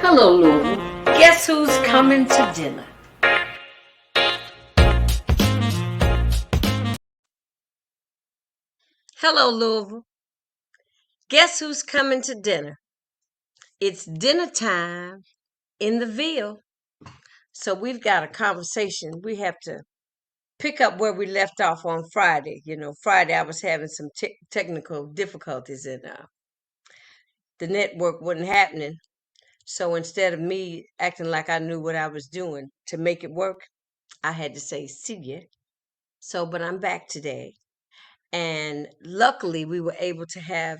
Hello, Louisville. Guess who's coming to dinner? Hello, Louisville. Guess who's coming to dinner? It's dinner time in the Ville. So we've got a conversation. We have to pick up where we left off on Friday. Friday I was having some technical difficulties and the network wasn't happening. So instead of me acting like I knew what I was doing to make it work, I had to say, see ya. But I'm back today. And luckily, we were able to have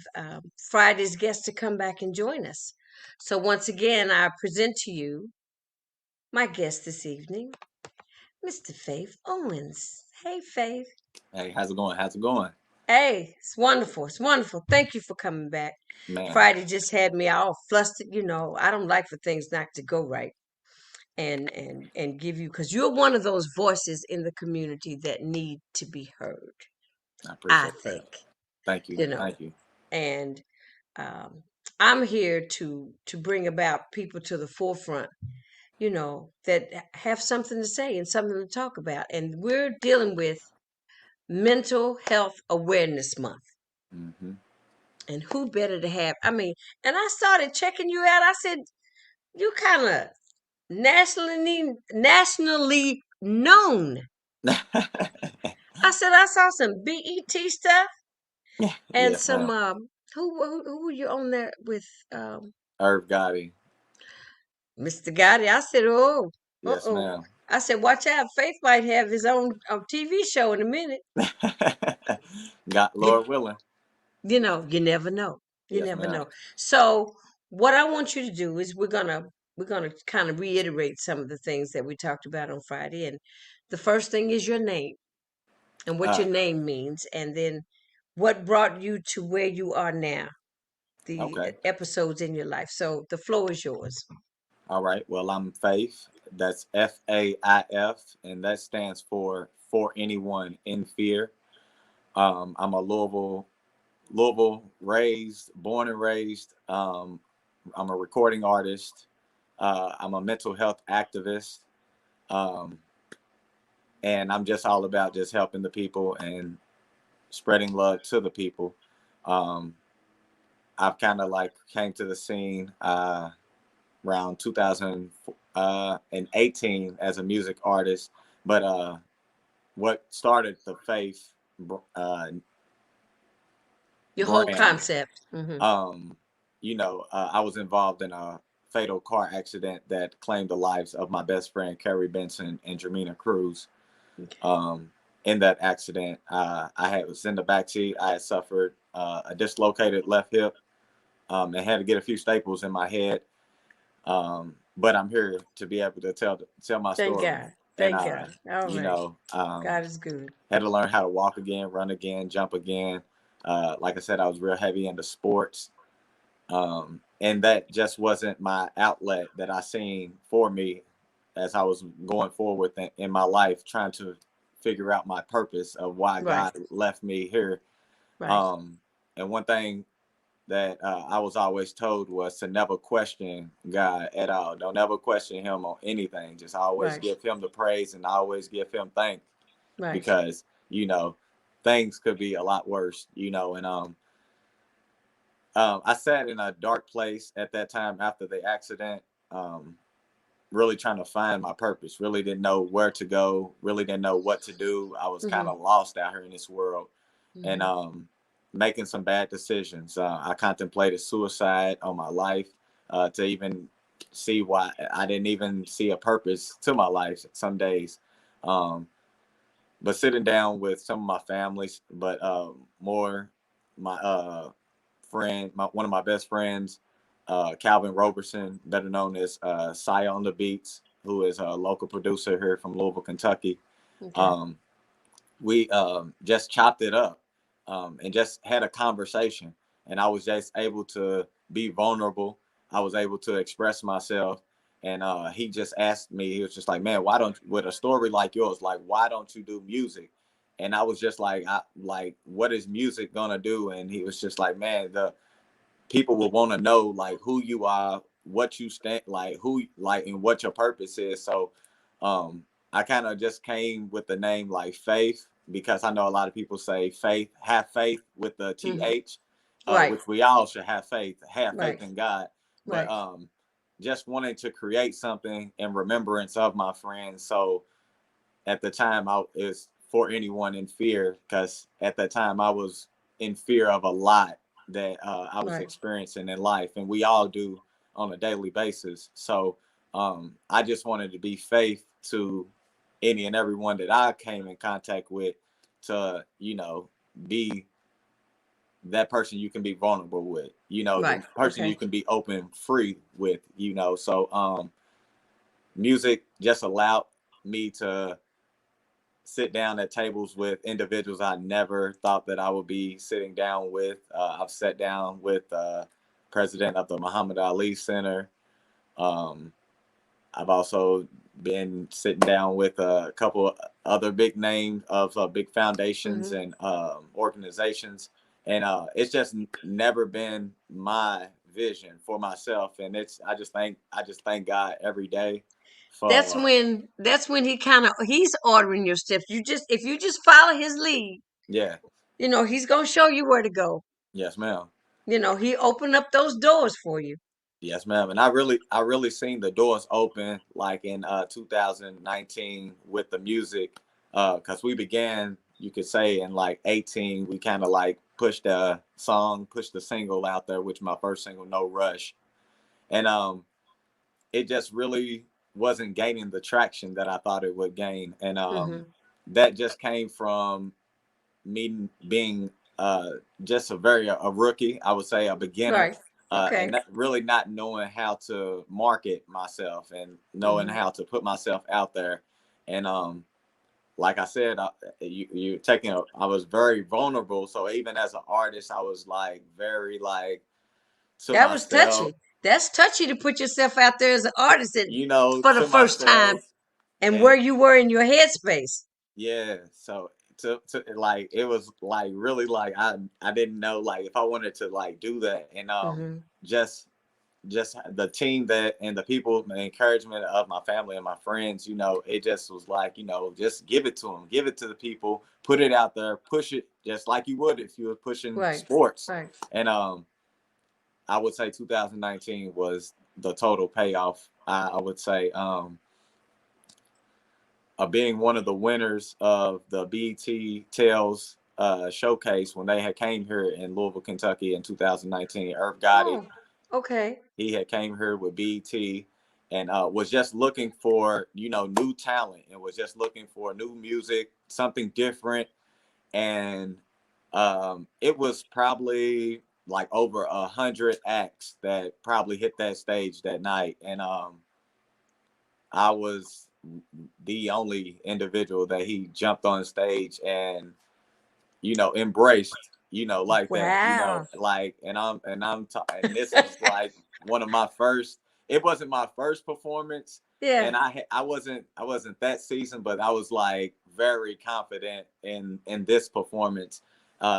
Friday's guest to come back and join us. So once again, I present to you my guest this evening, Mr. Faif Owens. Hey, Faif. Hey, how's it going? How's it going? Hey, it's wonderful. It's wonderful. Thank you for coming back. Man, Friday just had me all flustered. I don't like for things not to go right. And give you, because you're one of those voices in the community that need to be heard, I I appreciate that. think. Thank you. You know, Thank you. and I'm here to bring about people to the forefront, that have something to say and something to talk about. And we're dealing with Mental Health Awareness Month. hmm And who better to have? And I started checking you out. I said, you kind of nationally known. I said, I saw some BET stuff and Yes, some ma'am. who were you on there with? Irv Gotti. Mr. Gotti. I said, oh, Yes, uh-oh. ma'am. I said, watch out. Faith might have his own TV show in a minute. Got You, Lord willing. you never know. You Yes, never ma'am. know. So what I want you to do is we're gonna kind of reiterate some of the things that we talked about on Friday. And the first thing is your name and what Uh, your name means, and then what brought you to where you are now, the okay. episodes in your life. So the floor is yours. All right. Well, I'm Faith. That's FAIF, and that stands for anyone in fear. I'm a Louisville raised, born and raised. I'm a recording artist. I'm a mental health activist. Um, and I'm just all about just helping the people and spreading love to the people. Um, I've kind of like came to the scene around 2018 as a music artist, but what started the Faith uh, Your whole brand, concept. Hmm. um, I was involved in a fatal car accident that claimed the lives of my best friend Kerry Benson and Jermina Cruz. Okay. Um, in that accident, was in the backseat. I had suffered a dislocated left hip and had to get a few staples in my head. But I'm here to be able to tell my Thank story, God. and Thank God. All you right. know, God is good. had to learn how to walk again, run again, jump again. Like I said, I was real heavy into sports, and that just wasn't my outlet that I seen for me as I was going forward in my life, trying to figure out my purpose of why Right. God left me here. Right. Um, and one thing that I was always told was to never question God at all. Don't ever question Him on anything. Just always Right. give Him the praise and always give Him thanks, Right. because things could be a lot worse. I sat in a dark place at that time after the accident, um, really trying to find my purpose. Really didn't know where to go. Really didn't know what to do. I was kind Hmm. of lost out here in this world, and Hmm. making some bad decisions. I contemplated suicide on my life, to even see why I didn't even see a purpose to my life some days. Um, but sitting down with some of my families, but more my one of my best friends, Calvin Roberson, better known as Sia on the Beats, who is a local producer here from Louisville, Kentucky. Okay. Um, we just chopped it up, and just had a conversation. And I was just able to be vulnerable. I was able to express myself. And he just asked me, he was just like, man, why don't, with a story like yours, like, why don't you do music? And I was just like, what is music gonna do? And he was just like, man, the people will want to know like who you are, what you stand, like who, like, and what your purpose is. So I kind of just came with the name like Faith, because I know a lot of people say faith, have faith with the Hmm. th, Right. which we all should have faith Right. in God. But Right. just wanting to create something in remembrance of my friends. So at the time, I is for anyone in fear, because at that time I was in fear of a lot that I was Right. experiencing in life, and we all do on a daily basis. So I just wanted to be faith to any and everyone that I came in contact with, to be that person you can be vulnerable with, the Right. person you Okay. can be open free with, so music just allowed me to sit down at tables with individuals I never thought that I would be sitting down with. I've sat down with president of the Muhammad Ali Center. Um, I've also been sitting down with a couple other big names of big foundations Hmm. and organizations, and it's just never been my vision for myself. And it's I just thank God every day for That's when he's ordering your steps. If you just follow his lead, yeah. he's gonna show you where to go. Yes, ma'am. He opened up those doors for you. Yes, ma'am. And I really seen the doors open like in 2019 with the music, because we began, you could say, in like 18. We kind of like pushed the single out there, which my first single, No Rush, and it just really wasn't gaining the traction that I thought it would gain, and Hmm. that just came from me being just a rookie, I would say, a beginner, Right. and Okay. really not knowing how to market myself and knowing Hmm. how to put myself out there. And like I said, you taking I was very vulnerable. So even as an artist, I was like very like to That was myself, touchy. That's touchy to put yourself out there as an artist for the to first time, myself, and and where you were in your headspace. yeah, so to like it was like really like I didn't know like if I wanted to like do that, and Hmm. just the team that and the people, the encouragement of my family and my friends, it just was like, just give it to them, give it to the people, put it out there, push it just like you would if you were pushing Right. sports. Right. And I would say 2019 was the total payoff. I would say being one of the winners of the BET Tales showcase when they had came here in Louisville, Kentucky in 2019. Irv Gotti, Oh, okay. he had came here with BET, and was just looking for new talent, and was just looking for new music, something different. And it was probably like over 100 acts that probably hit that stage that night, and I was the only individual that he jumped on stage and embraced, like that, Wow. like, and this was like one of my first. It wasn't my first performance, Yeah. and I wasn't that seasoned, but I was like very confident in this performance.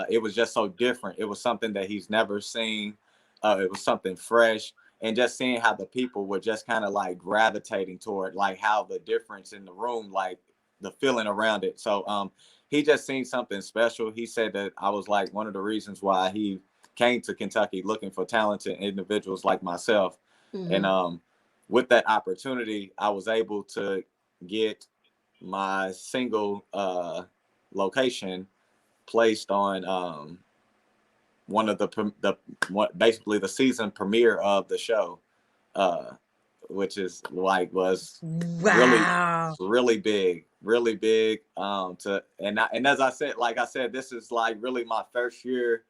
It was just so different. It was something that he's never seen. It was something fresh, and just seeing how the people were just kind of like gravitating toward, like how the difference in the room, like the feeling around it. So he just seen something special. He said that I was like one of the reasons why he came to Kentucky looking for talented individuals like myself. And Hmm. with that opportunity, I was able to get my single location placed on one of basically the season premiere of the show, uh, which is like was really Wow. really big. And as I said, like I said, this is like really my first year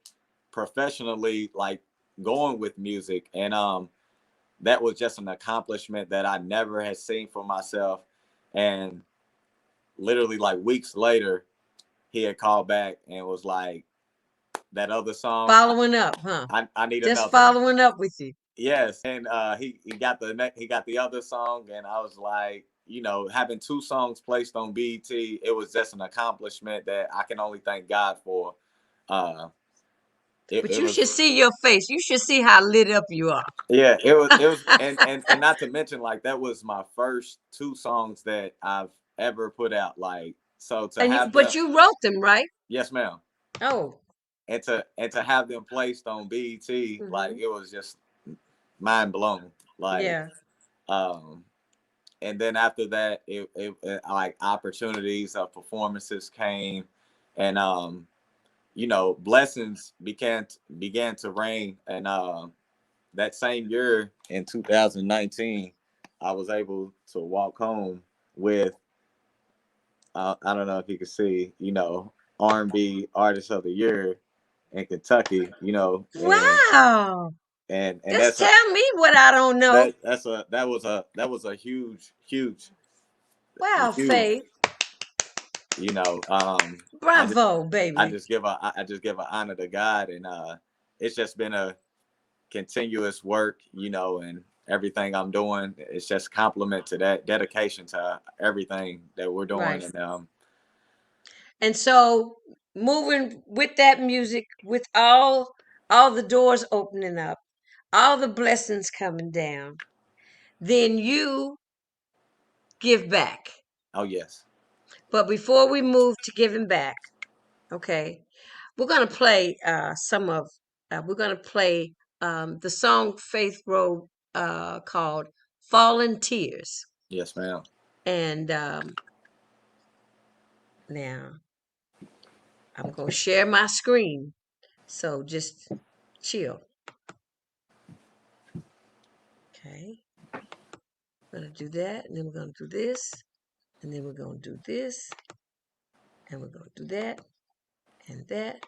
professionally, like going with music, and that was just an accomplishment that I never had seen for myself. And literally like weeks later, he had called back and was like, that other song, Following up, huh? I need Just another one. following up with you. Yes, and he got the other song, and I was like, having two songs placed on BET, it was just an accomplishment that I can only thank God for. Uh, But it you was should see your face. You should see how lit up you are. yeah, it was and not to mention like that was my first two songs that I've ever put out. Like so to have But them, you wrote them, right? yes, ma'am. Oh. And to have them placed on BET, like Hmm. it was just mind blown. Like Yeah. um and then after that it like opportunities of performances came and blessings began to rain and that same year in 2019 I was able to walk home with I don't know if you can see, R&B artist of the year in Kentucky, Wow. and Just that's a tell me what I don't know. that was a huge Wow, huge Faith. you know I just Bravo, I baby. just give a I just give an honor to God, and it's just been a continuous work, and everything I'm doing. It's just compliment to that dedication to everything that we're doing, Right. and And so moving with that music, with all the doors opening up, all the blessings coming down, then you give back. oh yes, But before we move to giving back, okay, we're gonna play we're gonna play the song Faith wrote called Fallen Tears. yes, ma'am. And now I'm gonna share my screen. So just chill. Okay. We're gonna do that, and then we're gonna do this, and then we're gonna do this, and we're gonna do that, and that,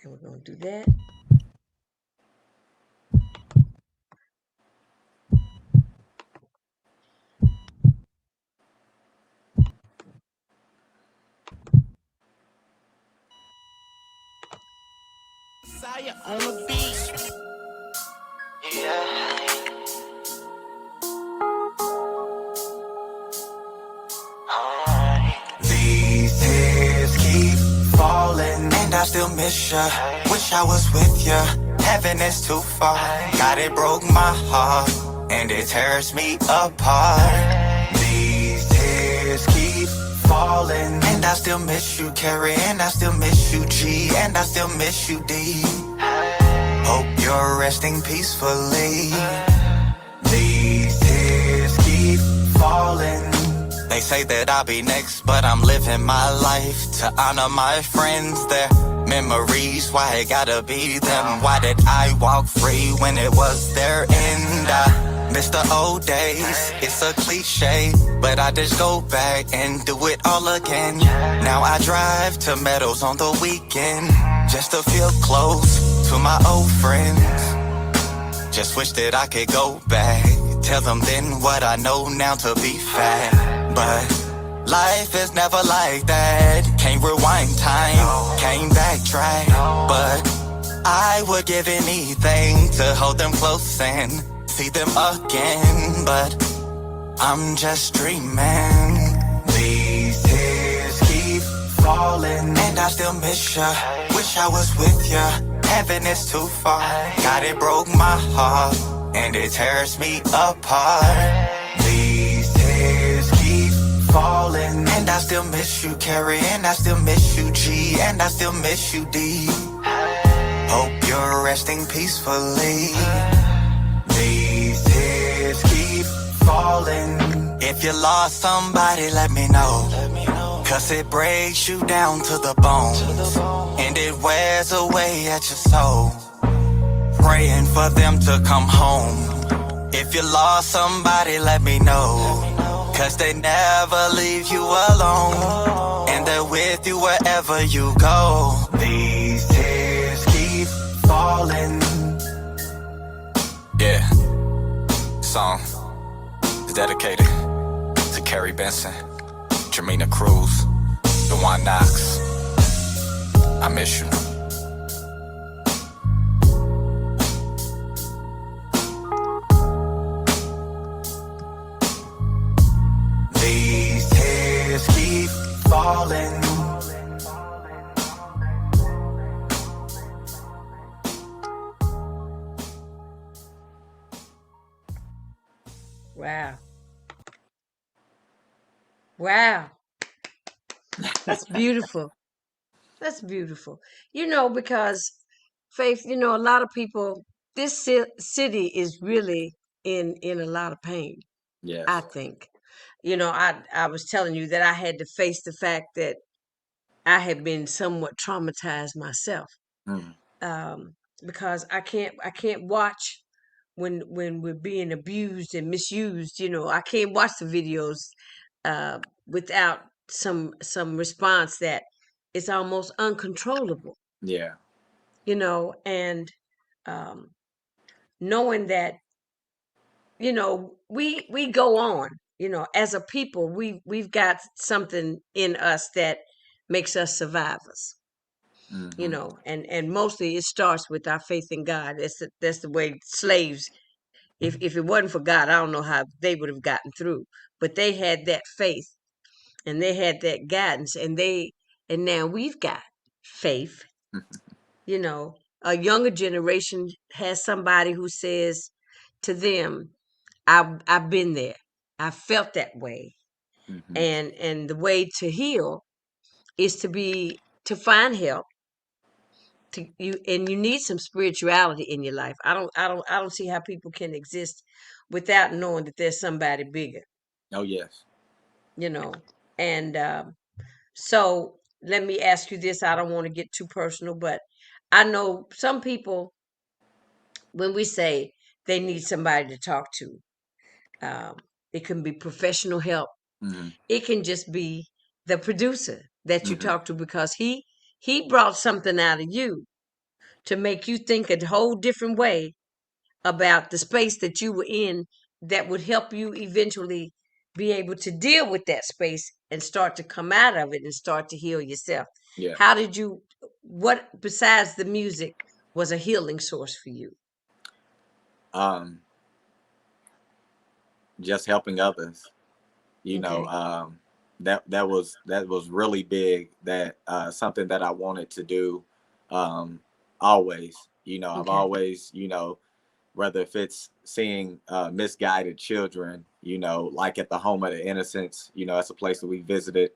and we're gonna do that. Saya on the beat. Yeah. These tears keep falling, and I still miss ya. Wish I was with ya. Heaven is too far. God, it broke my heart, and it tears me apart. These tears keep falling, and I still miss you, Carrie, and I still miss you, G, and I still miss you, D. Hope you're resting peacefully. These tears keep falling. They say that I'll be next, but I'm living my life to honor my friends, their memories. Why it gotta be them? Why did I walk free when it was their end? I miss the old days. It's a cliche, but I just go back and do it all again. Now I drive to Meadows on the weekend just to feel close to my old friends. Just wish that I could go back, tell them then what I know now to be fact. But life is never like that. Can't rewind time, can't backtrack. But I would give anything to hold them close and see them again. But I'm just dreaming. These tears keep falling, and I still miss ya. Wish I was with ya. Heaven is too far. God, it broke my heart, and it tears me apart. These tears keep falling, and I still miss you, Carrie, and I still miss you, G, and I still miss you, D. Hope you're resting peacefully. These tears keep falling. If you lost somebody, let me know. Cause it breaks you down to the bone, and it wears away at your soul. Praying for them to come home. If you lost somebody, let me know. Cause they never leave you alone, and they're with you wherever you go. These tears keep falling. Yeah. Song is dedicated to Carrie Benson, Jermina Cruz, DeJuan Knox. I miss you. These tears keep falling. Wow. Wow. That's beautiful. That's beautiful. Because Faith, a lot of people, this city is really in a lot of pain, I Yes. think. I was telling you that I had to face the fact that I had been somewhat traumatized myself. Mm, Um, because I can't watch when we're being abused and misused. I can't watch the videos without some response that is almost uncontrollable. yeah. And um, knowing that we go on. As a people, we've got something in us that makes us survivors. Hmm. And mostly it starts with our faith in God. That's the way slaves, if it wasn't for God, I don't know how they would have gotten through. But they had that faith and they had that guidance, and now we've got faith. you know a younger generation has somebody who says to them, I've been there. I felt that way. Hmm. And the way to heal is to find help. You need some spirituality in your life. I don't see how people can exist without knowing that there's somebody bigger. Oh yes. you know and so let me ask you this. I don't want to get too personal, but I know some people, when we say they need somebody to talk to, um, it can be professional help. Hmm. It can just be the producer that you Hmm. talk to, because he brought something out of you to make you think a whole different way about the space that you were in, that would help you eventually be able to deal with that space and start to come out of it and start to heal yourself. Yeah. How did you, what besides the music was a healing source for you? Um, just helping others. You know, Okay. that was really big. That something that I wanted to do. Um, always. I've Okay. always, whether if it's seeing misguided children, like at the Home of the Innocents, that's a place that we visited.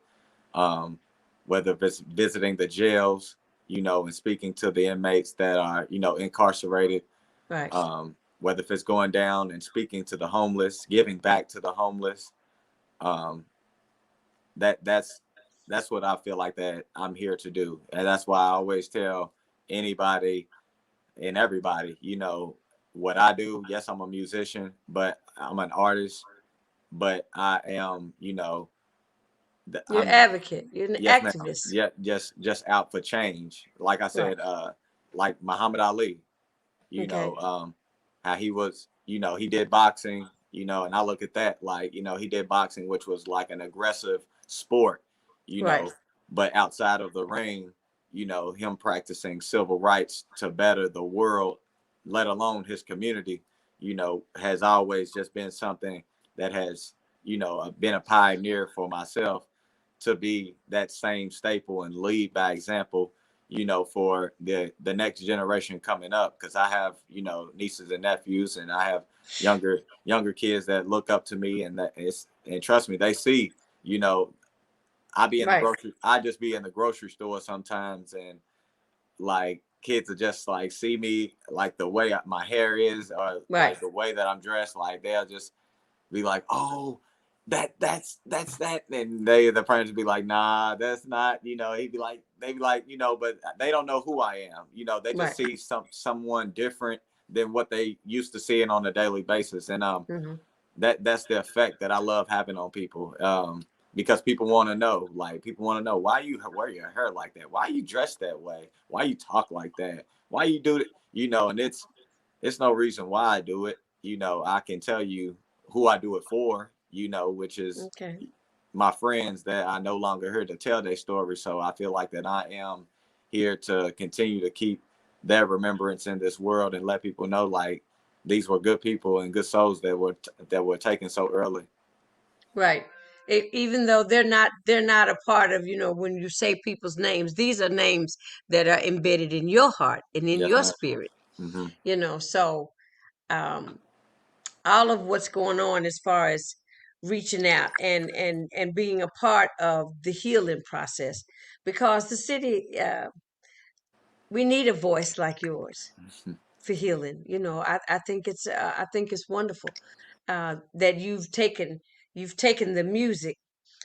Um, whether if it's visiting the jails, and speaking to the inmates that are, incarcerated. Right. Whether if it's going down and speaking to the homeless, giving back to the homeless. Um, that's what I feel like that I'm here to do, and that's why I always tell anybody and everybody, what I do. Yes, I'm a musician, but I'm an artist. But I am, You're an I'm advocate. You're an yes, ma'am. activist. Yeah, just out for change. Like I Right. said, like Muhammad Ali. Okay. How he was, he did boxing, and I look at that like, he did boxing, which was like an aggressive sport, you Right. know, but outside of the ring, him practicing civil rights to better the world, let alone his community, has always just been something that has, been a pioneer for myself to be that same staple and lead by example, for the next generation coming up. Because I have, nieces and nephews, and I have younger kids that look up to me, and trust me, they see, you know, Right. I just be in the grocery store sometimes, and like kids are just like see me like the way my hair is, or Right. like the way that I'm dressed, like they'll just be like, "Oh, that's that," and the parents would be like, "Nah, that's not." He'd be like, they be like, but they don't know who I am. They just Right. see someone different than what they used to seeing on a daily basis, and Hmm. that's the effect that I love having on people. Because people want to know, like people want to know why you wear your hair like that, why you dress that way, why you talk like that, why you do it, and it's no reason why I do it. I can tell you who I do it for, which is Okay. my friends that I no longer here to tell their story. So I feel like that I am here to continue to keep their remembrance in this world and let people know like these were good people and good souls that were taken so early. Right. Even though they're not a part of, when you say people's names, these are names that are embedded in your heart and in Yes, your ma'am. spirit. Hmm. So um all of what's going on as far as reaching out and being a part of the healing process, because the city, we need a voice like yours for healing. I think it's wonderful that you've taken the music,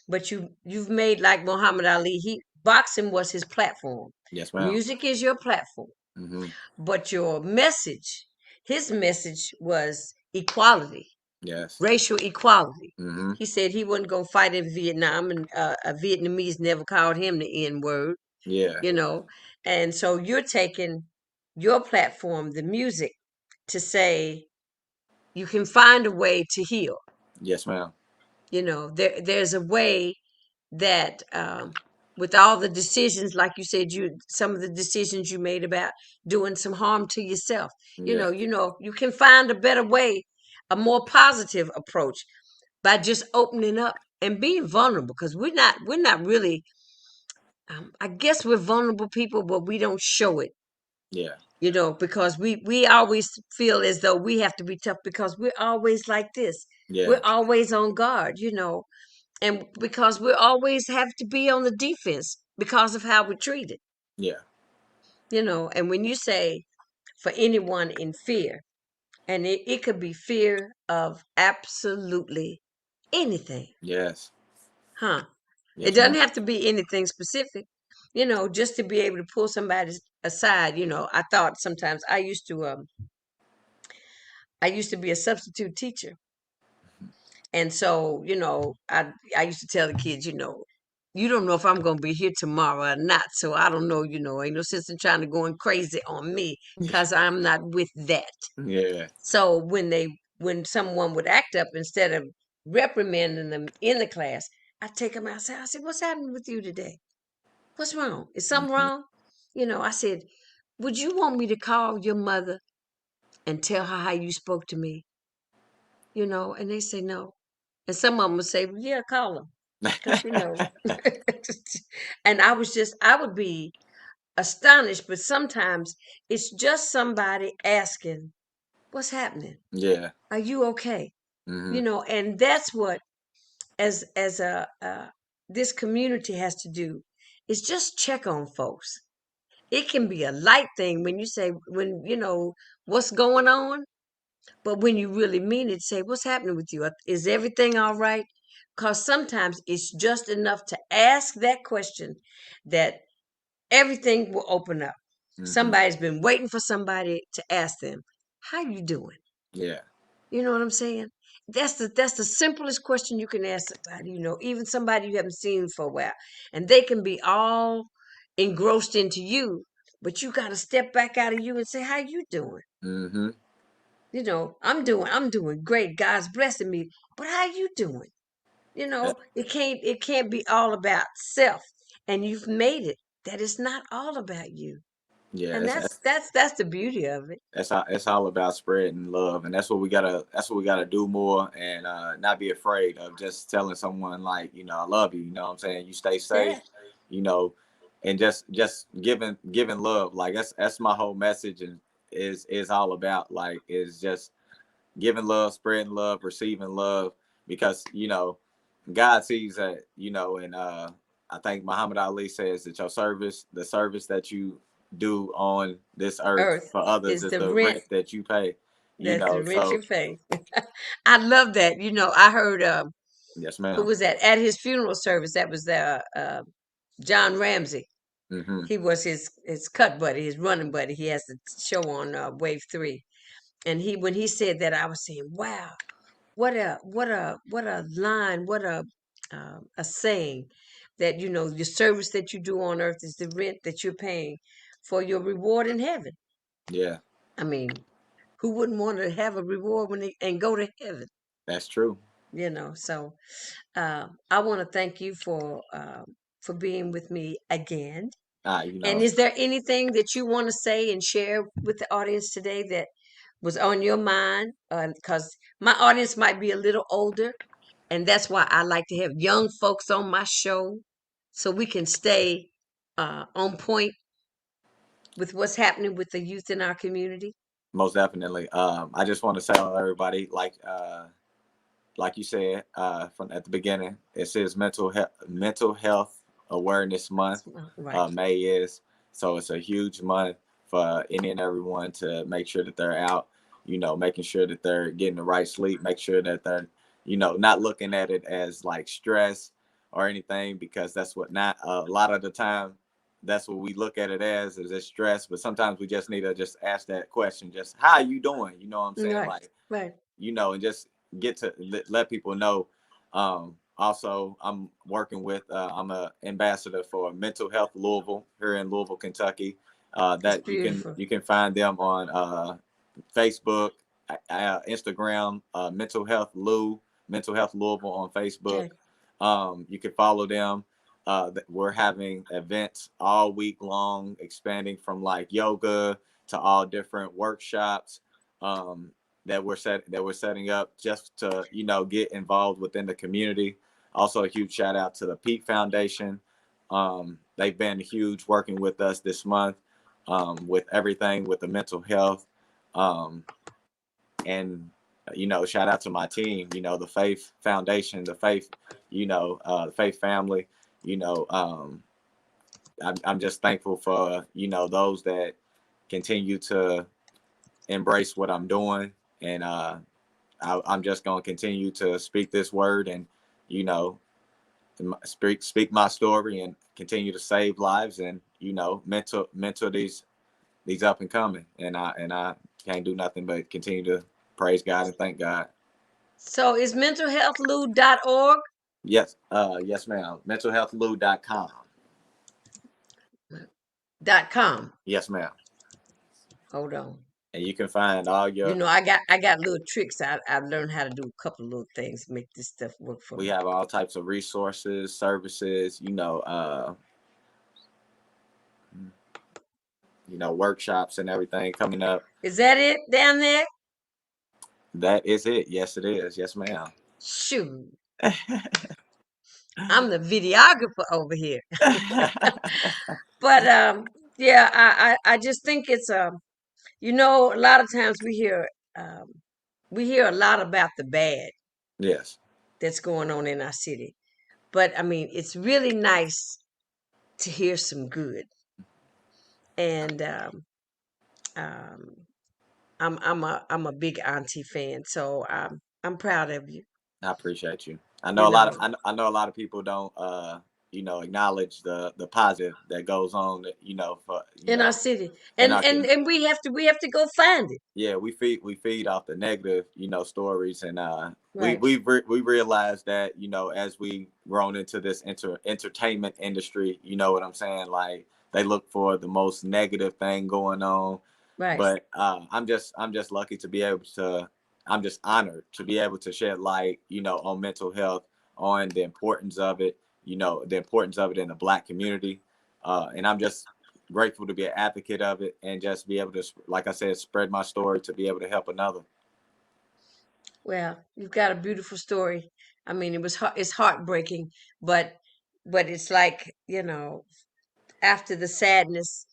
but you've made like Muhammad Ali. Boxing was his platform. Yes, ma'am. Music is your platform, Hmm. but his message was equality, Yes. racial equality. Hmm. He said he wasn't gonna fight in Vietnam, and a Vietnamese never called him the N word. Yeah. you know. And so you're taking your platform, the music, to say you can find a way to heal. Yes, ma'am. There's a way that, with all the decisions, like you said, some of the decisions you made about doing some harm to yourself, Yeah. you can find a better way, a more positive approach, by just opening up and being vulnerable, because we're not really, I guess we're vulnerable people, but we don't show it, Yeah. because we always feel as though we have to be tough, because we're always like this. Yeah. We're always on guard. And because we always have to be on the defense because of how we're treated. Yeah. And when you say for anyone in fear, and it could be fear of absolutely anything, Yes. huh? It Yes, doesn't ma'am. have to be anything specific, just to be able to pull somebody aside. I thought sometimes I used to be a substitute teacher. And so, I used to tell the kids, you don't know if I'm going to be here tomorrow or not. So I don't know, ain't no sense in trying to going crazy on me, because I'm not with that. Yeah. So when someone would act up, instead of reprimanding them in the class, I take them outside. I said, what's happening with you today? What's wrong? Is something Hmm. wrong? I said, would you want me to call your mother and tell her how you spoke to me? And they say no. And some of them would say, well, yeah, call them. Because, and I would be astonished, but sometimes it's just somebody asking, what's happening? Yeah. Are you okay? Hmm. And that's what, as this community has to do, is just check on folks. It can be a light thing when you say, what's going on, but when you really mean it, say, what's happening with you? Is everything all right? Because sometimes it's just enough to ask that question that everything will open up. Hmm. Somebody's been waiting for somebody to ask them, how you doing? Yeah. You know what I'm saying? That's the simplest question you can ask somebody, even somebody you haven't seen for a while. And they can be all engrossed into you, but you got to step back out of you and say, how you doing? Hmm. I'm doing great. God's blessing me. But how you doing? It can't be all about self. And you've made it that it's not all about you. Yeah. And that's the beauty of it. It's all about spreading love, and that's what we gotta do more, and not be afraid of just telling someone, like, I love you. You know what I'm saying? You stay safe. Yeah. You know, and just giving love. Like, that's my whole message, and is all about, like, is just giving love, spreading love, receiving love, because God sees that, and I think Muhammad Ali says that the service that you do on this earth Earth for others is is the the rent. rent that you pay. That's the rent So you pay. I love that. I heard, yes, who ma'am. was that at his funeral service? That was John Ramsey. Hmm. He was his cut buddy, his running buddy. He has the show on Wave 3. And when he said that, I was saying, wow, what a line, what a saying, that your service that you do on earth is the rent that you're paying for your reward in heaven. Yeah, I mean, who wouldn't want to have a reward and go to heaven? that's true. So I want to thank you for being with me again. Ah, And is there anything that you want to say and share with the audience today that was on your mind? Because my audience might be a little older, and that's why I like to have young folks on my show, so we can stay on point with what's happening with the youth in our community. most definitely. I just want to tell everybody, like you said, from at the beginning, it says mental health awareness month. Right. May is, so it's a huge month for any and everyone to make sure that they're out, making sure that they're getting the right sleep, make sure that they're, not looking at it as like stress or anything, because that's what not a lot of the time that's what we look at it as, is it stress. But sometimes we just need to just ask that question, just how are you doing? You know what I'm saying? Right. Like, Right. and just get to let people know. Also, I'm working with, I'm a ambassador for Mental Health Louisville here in Louisville, Kentucky. It's That beautiful. you can find them on Facebook, Instagram, Mental Health Louisville on Facebook. Okay. You can follow them. We're having events all week long, expanding from like yoga to all different workshops. That we're setting up just to get involved within the community. Also, a huge shout out to the Peak Foundation. They've been huge working with us this month, with everything with the mental health, and shout out to my team. The Faif Foundation, the Faif, the Faif family. You know, um, I'm just thankful for those that continue to embrace what I'm doing, and I'm just going to continue to speak this word, and you know speak my story, and continue to save lives, and mentor these up and coming, and I can't do nothing but continue to praise God and thank God. So is mentalhealthlou.org? Yes, ma'am. Mentalhealthlou.com. .com. Yes, ma'am. Hold on. And you can find all You your. know, I got little tricks. I've learned how to do a couple of little things to make this stuff work for We me. have all types of resources, services. Workshops and everything coming up. Is that it down there? That is it. Yes, it is. Yes, ma'am. Shoot. I'm the videographer over here. But yeah, I just think it's a lot of times um we hear a lot about the bad Yes, that's going on in our city. But I mean, it's really nice to hear some good. And um I'm a big auntie fan, so I'm proud of you. I appreciate you. You know, I know a lot of people don't acknowledge the positive that goes on, for in our city, in and our and and we have to go find it. yeah, we feed off the negative stories, and Right, we realize that as we grown into this entertainment industry, you know what I'm saying, like they look for the most negative thing going on. right. But I'm just lucky to be able to, I'm just honored to be able to shed light on mental health, on the importance of it, the importance of it in the Black community, and I'm just grateful to be an advocate of it, and just be able to, like I said, spread my story to be able to help another. Well, you've got a beautiful story. I mean, it's heartbreaking, but it's like, after the sadness,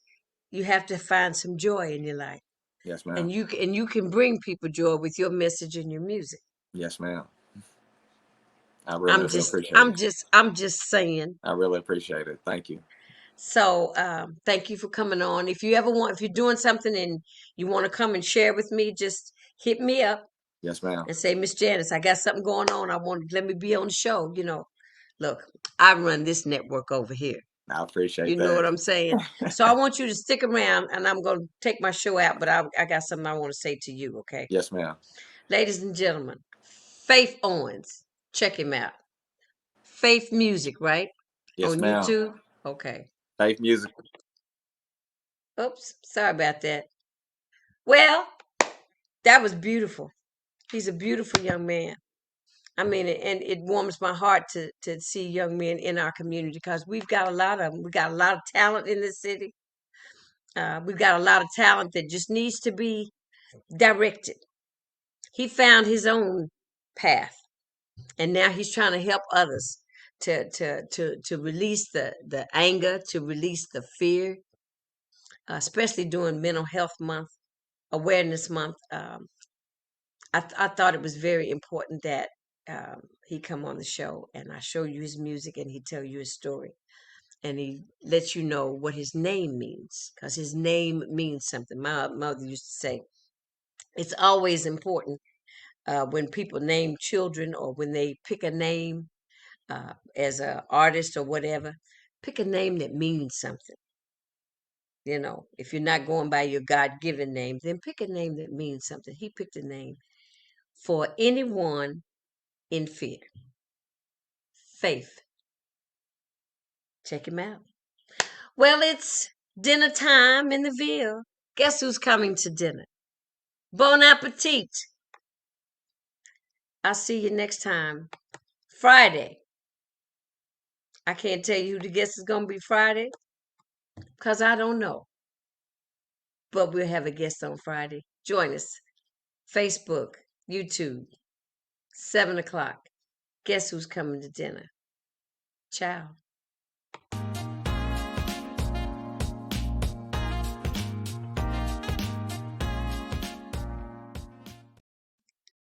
you have to find some joy in your life. Yes, ma'am. And you can bring people joy with your message and your music. Yes, ma'am. I really I'm just appreciate I'm it. just I'm just saying. I really appreciate it. Thank you. So thank you for coming on. If you're doing something and you want to come and share with me, just hit me up Yes, ma'am. and say, Miss Janice, I got something going on. Let me be on the show. Look, I run this network over here. I appreciate You know that. what I'm saying? So I want you to stick around, and I'm going to take my show out, but I got something I want to say to you, okay? Yes, ma'am. Ladies and gentlemen, Faif Owens. Check him out. Faith Music, right? Yes, On ma'am. YouTube? Okay. Faith music. Oops, sorry about that. Well, that was beautiful. He's a beautiful young man. I mean, and it warms my heart to see young men in our community, because we've got a lot of them. We got a lot of talent in this city. We've got a lot of talent that just needs to be directed. He found his own path, and now he's trying to help others to release the anger, to release the fear, especially during Mental Health Month. Awareness Month, I thought it was very important that he come on the show and I show you his music and he tell you his story and he lets you know what his name means because his name means something. My mother used to say it's always important when people name children or when they pick a name as an artist or whatever, pick a name that means something. You know, if you're not going by your God given name, then pick a name that means something. He picked a name for anyone in fear. Faith. Check him out. Well, it's dinner time in the Ville. Guess who's coming to dinner? Bon appetit. I'll see you next time. Friday. I can't tell you who the guest is going to be Friday because I don't know. But we'll have a guest on Friday. Join us. Facebook, YouTube, 7 o'clock. Guess who's coming to dinner? Ciao.